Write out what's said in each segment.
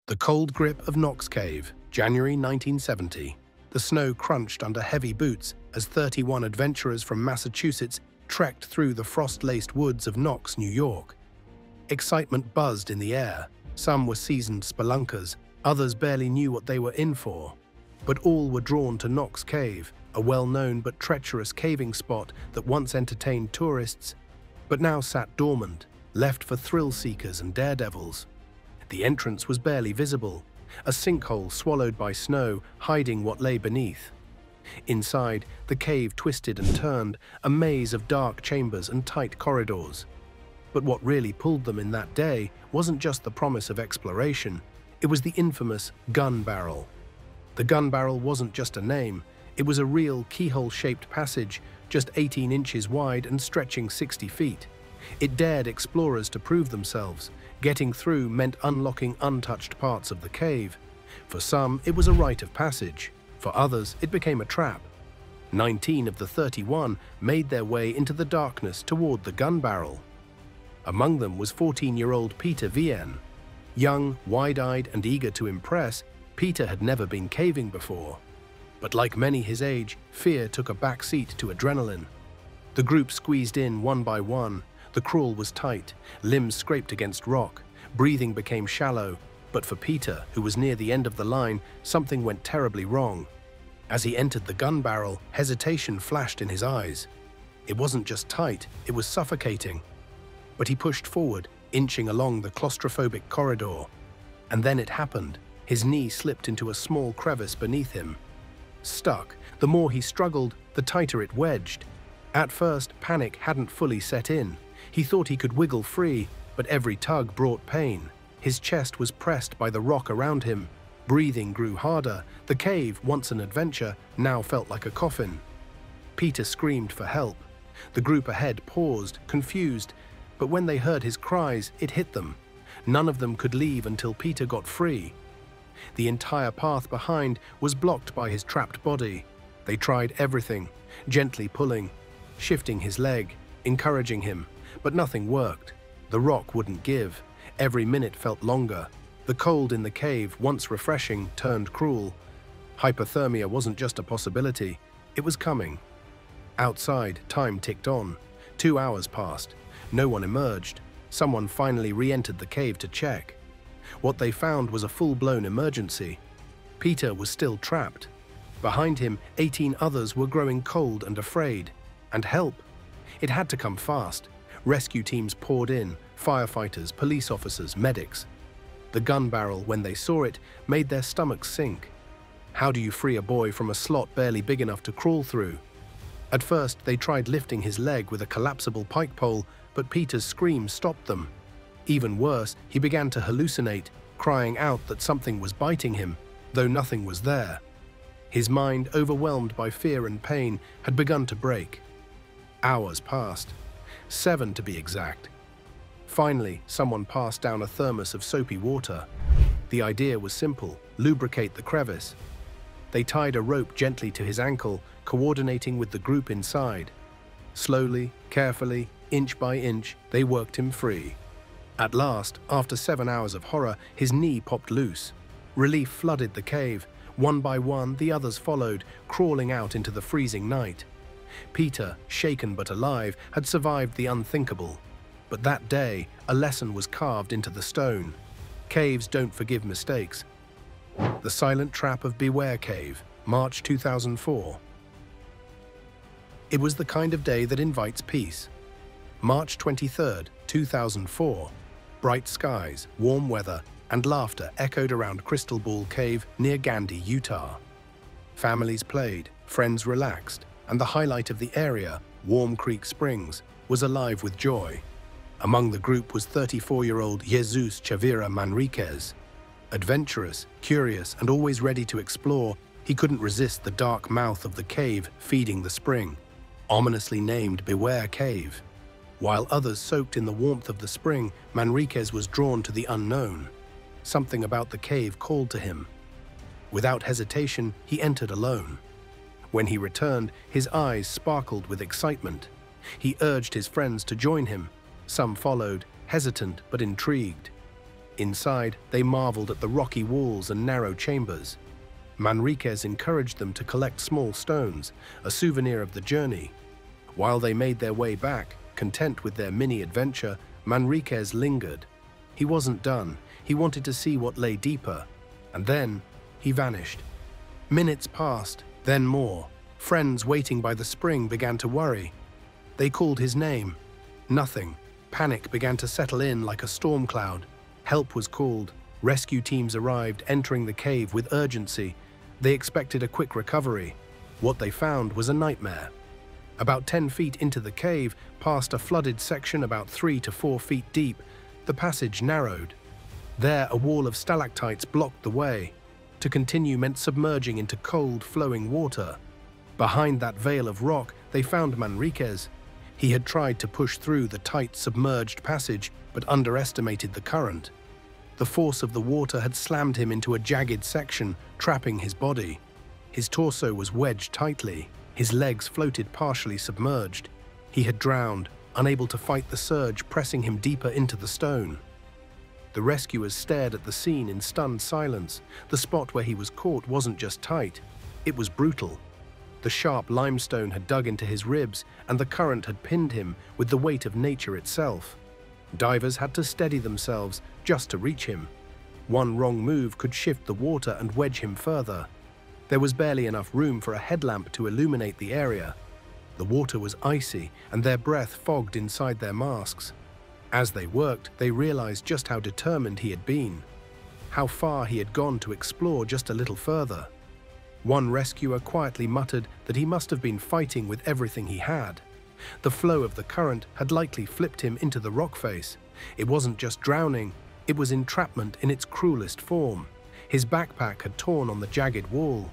The cold grip of Knox Cave, January 1970. The snow crunched under heavy boots as 31 adventurers from Massachusetts trekked through the frost-laced woods of Knox, New York. Excitement buzzed in the air. Some were seasoned spelunkers, others barely knew what they were in for. But all were drawn to Knox Cave, a well-known but treacherous caving spot that once entertained tourists, but now sat dormant, left for thrill-seekers and daredevils. The entrance was barely visible, a sinkhole swallowed by snow hiding what lay beneath. Inside, the cave twisted and turned, a maze of dark chambers and tight corridors. But what really pulled them in that day wasn't just the promise of exploration, it was the infamous gun barrel. The gun barrel wasn't just a name, it was a real keyhole-shaped passage, just 18 inches wide and stretching 60 feet. It dared explorers to prove themselves. Getting through meant unlocking untouched parts of the cave. For some, it was a rite of passage. For others, it became a trap. 19 of the 31 made their way into the darkness toward the gun barrel. Among them was 14-year-old Peter Vien. Young, wide-eyed, and eager to impress, Peter had never been caving before. But like many his age, fear took a back seat to adrenaline. The group squeezed in one by one. The crawl was tight, limbs scraped against rock, breathing became shallow, but for Peter, who was near the end of the line, something went terribly wrong. As he entered the gun barrel, hesitation flashed in his eyes. It wasn't just tight, it was suffocating. But he pushed forward, inching along the claustrophobic corridor. And then it happened. His knee slipped into a small crevice beneath him. Stuck, the more he struggled, the tighter it wedged. At first, panic hadn't fully set in. He thought he could wiggle free, but every tug brought pain. His chest was pressed by the rock around him. Breathing grew harder. The cave, once an adventure, now felt like a coffin. Peter screamed for help. The group ahead paused, confused, but when they heard his cries, it hit them. None of them could leave until Peter got free. The entire path behind was blocked by his trapped body. They tried everything, gently pulling, shifting his leg, encouraging him. But nothing worked. The rock wouldn't give. Every minute felt longer. The cold in the cave, once refreshing, turned cruel. Hypothermia wasn't just a possibility. It was coming. Outside, time ticked on. 2 hours passed. No one emerged. Someone finally re-entered the cave to check. What they found was a full-blown emergency. Peter was still trapped. Behind him, 18 others were growing cold and afraid. And help. It had to come fast. Rescue teams poured in, firefighters, police officers, medics. The gun barrel, when they saw it, made their stomachs sink. How do you free a boy from a slot barely big enough to crawl through? At first, they tried lifting his leg with a collapsible pike pole, but Peter's screams stopped them. Even worse, he began to hallucinate, crying out that something was biting him, though nothing was there. His mind, overwhelmed by fear and pain, had begun to break. Hours passed. 7 to be exact. Finally, someone passed down a thermos of soapy water. The idea was simple: lubricate the crevice. They tied a rope gently to his ankle, coordinating with the group inside. Slowly, carefully, inch by inch, they worked him free. At last, after 7 hours of horror, his knee popped loose. Relief flooded the cave. One by one, the others followed, crawling out into the freezing night. Peter, shaken but alive, had survived the unthinkable. But that day, a lesson was carved into the stone. Caves don't forgive mistakes. The Silent Trap of Beware Cave, March 2004. It was the kind of day that invites peace. March 23, 2004. Bright skies, warm weather, and laughter echoed around Crystal Ball Cave near Gandy, Utah. Families played, friends relaxed, and the highlight of the area, Warm Creek Springs, was alive with joy. Among the group was 34-year-old Jesus Chavira Manriquez. Adventurous, curious, and always ready to explore, he couldn't resist the dark mouth of the cave feeding the spring, ominously named Beware Cave. While others soaked in the warmth of the spring, Manriquez was drawn to the unknown. Something about the cave called to him. Without hesitation, he entered alone. When he returned, his eyes sparkled with excitement. He urged his friends to join him. Some followed, hesitant but intrigued. Inside, they marveled at the rocky walls and narrow chambers. Manriquez encouraged them to collect small stones, a souvenir of the journey. While they made their way back, content with their mini-adventure, Manriquez lingered. He wasn't done. He wanted to see what lay deeper. And then, he vanished. Minutes passed, then more. Friends waiting by the spring began to worry. They called his name. Nothing. Panic began to settle in like a storm cloud. Help was called. Rescue teams arrived, entering the cave with urgency. They expected a quick recovery. What they found was a nightmare. About 10 feet into the cave, past a flooded section about 3 to 4 feet deep, the passage narrowed. There, a wall of stalactites blocked the way. To continue meant submerging into cold, flowing water. Behind that veil of rock, they found Manriquez. He had tried to push through the tight, submerged passage, but underestimated the current. The force of the water had slammed him into a jagged section, trapping his body. His torso was wedged tightly. His legs floated partially submerged. He had drowned, unable to fight the surge pressing him deeper into the stone. The rescuers stared at the scene in stunned silence. The spot where he was caught wasn't just tight, it was brutal. The sharp limestone had dug into his ribs, and the current had pinned him with the weight of nature itself. Divers had to steady themselves just to reach him. One wrong move could shift the water and wedge him further. There was barely enough room for a headlamp to illuminate the area. The water was icy, and their breath fogged inside their masks. As they worked, they realized just how determined he had been, how far he had gone to explore just a little further. One rescuer quietly muttered that he must have been fighting with everything he had. The flow of the current had likely flipped him into the rock face. It wasn't just drowning, it was entrapment in its cruelest form. His backpack had torn on the jagged wall.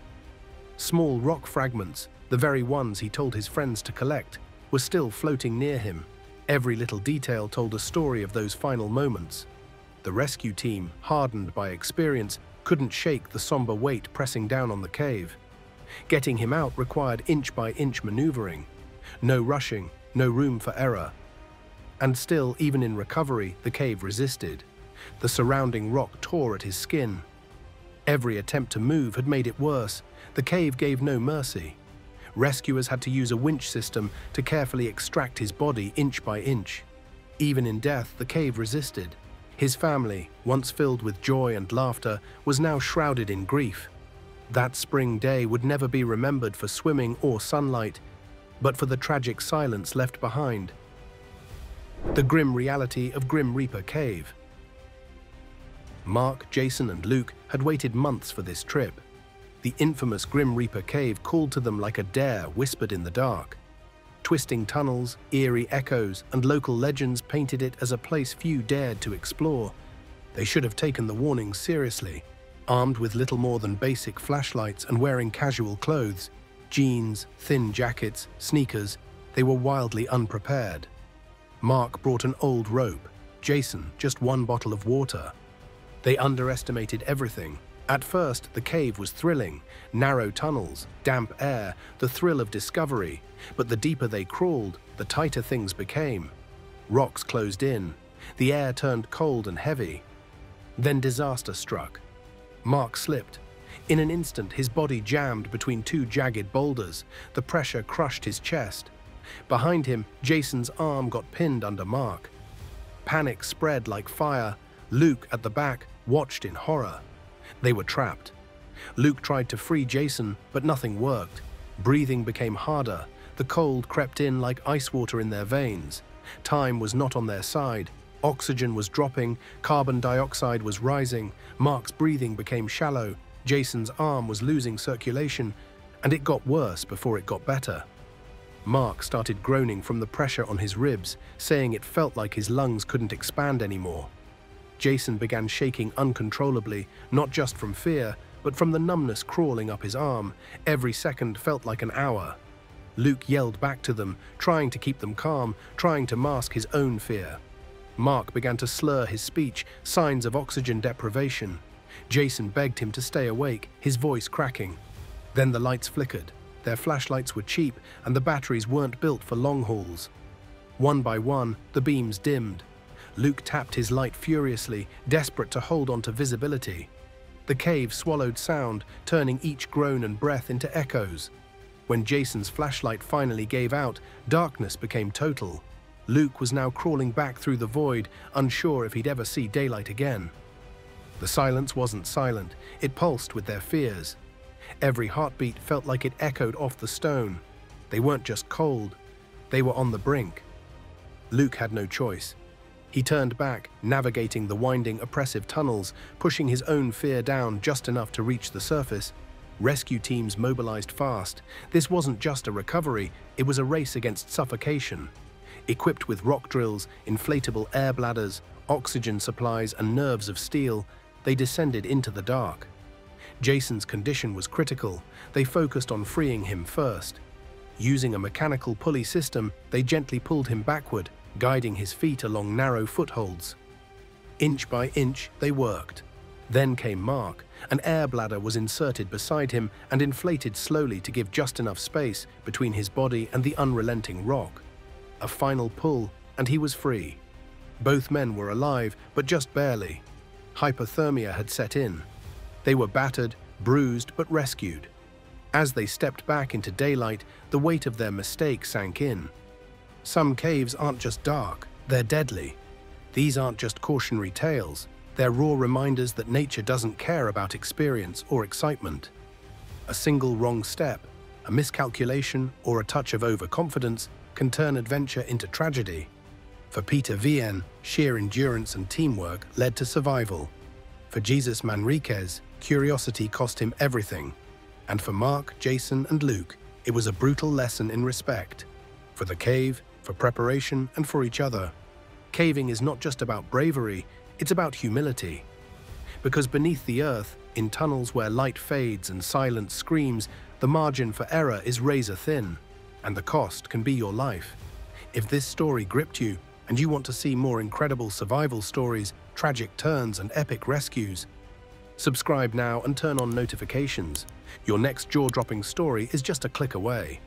Small rock fragments, the very ones he told his friends to collect, were still floating near him. Every little detail told a story of those final moments. The rescue team, hardened by experience, couldn't shake the somber weight pressing down on the cave. Getting him out required inch-by-inch maneuvering. No rushing, no room for error. And still, even in recovery, the cave resisted. The surrounding rock tore at his skin. Every attempt to move had made it worse. The cave gave no mercy. Rescuers had to use a winch system to carefully extract his body inch by inch. Even in death, the cave resisted. His family, once filled with joy and laughter, was now shrouded in grief. That spring day would never be remembered for swimming or sunlight, but for the tragic silence left behind. The grim reality of Grim Reaper Cave. Mark, Jason, and Luke had waited months for this trip. The infamous Grim Reaper Cave called to them like a dare whispered in the dark. Twisting tunnels, eerie echoes, and local legends painted it as a place few dared to explore. They should have taken the warnings seriously. Armed with little more than basic flashlights and wearing casual clothes, jeans, thin jackets, sneakers, they were wildly unprepared. Mark brought an old rope, Jason just one bottle of water. They underestimated everything. At first, the cave was thrilling. Narrow tunnels, damp air, the thrill of discovery. But the deeper they crawled, the tighter things became. Rocks closed in. The air turned cold and heavy. Then disaster struck. Mark slipped. In an instant, his body jammed between two jagged boulders. The pressure crushed his chest. Behind him, Jason's arm got pinned under Mark. Panic spread like fire. Luke, at the back, watched in horror. They were trapped. Luke tried to free Jason, but nothing worked. Breathing became harder. The cold crept in like ice water in their veins. Time was not on their side. Oxygen was dropping, carbon dioxide was rising, Mark's breathing became shallow, Jason's arm was losing circulation, and it got worse before it got better. Mark started groaning from the pressure on his ribs, saying it felt like his lungs couldn't expand anymore. Jason began shaking uncontrollably, not just from fear, but from the numbness crawling up his arm. Every second felt like an hour. Luke yelled back to them, trying to keep them calm, trying to mask his own fear. Mark began to slur his speech, signs of oxygen deprivation. Jason begged him to stay awake, his voice cracking. Then the lights flickered. Their flashlights were cheap, and the batteries weren't built for long hauls. One by one, the beams dimmed. Luke tapped his light furiously, desperate to hold on to visibility. The cave swallowed sound, turning each groan and breath into echoes. When Jason's flashlight finally gave out, darkness became total. Luke was now crawling back through the void, unsure if he'd ever see daylight again. The silence wasn't silent, it pulsed with their fears. Every heartbeat felt like it echoed off the stone. They weren't just cold, they were on the brink. Luke had no choice. He turned back, navigating the winding, oppressive tunnels, pushing his own fear down just enough to reach the surface. Rescue teams mobilized fast. This wasn't just a recovery, it was a race against suffocation. Equipped with rock drills, inflatable air bladders, oxygen supplies, and nerves of steel, they descended into the dark. Jason's condition was critical. They focused on freeing him first. Using a mechanical pulley system, they gently pulled him backward, guiding his feet along narrow footholds. Inch by inch, they worked. Then came Mark. An air bladder was inserted beside him and inflated slowly to give just enough space between his body and the unrelenting rock. A final pull, and he was free. Both men were alive, but just barely. Hypothermia had set in. They were battered, bruised, but rescued. As they stepped back into daylight, the weight of their mistake sank in. Some caves aren't just dark, they're deadly. These aren't just cautionary tales, they're raw reminders that nature doesn't care about experience or excitement. A single wrong step, a miscalculation, or a touch of overconfidence can turn adventure into tragedy. For Peter Vien, sheer endurance and teamwork led to survival. For Jesus Manriquez, curiosity cost him everything. And for Mark, Jason, and Luke, it was a brutal lesson in respect. For the cave, for preparation, and for each other. Caving is not just about bravery, it's about humility. Because beneath the earth, in tunnels where light fades and silence screams, the margin for error is razor thin, and the cost can be your life. If this story gripped you, and you want to see more incredible survival stories, tragic turns, and epic rescues, subscribe now and turn on notifications. Your next jaw-dropping story is just a click away.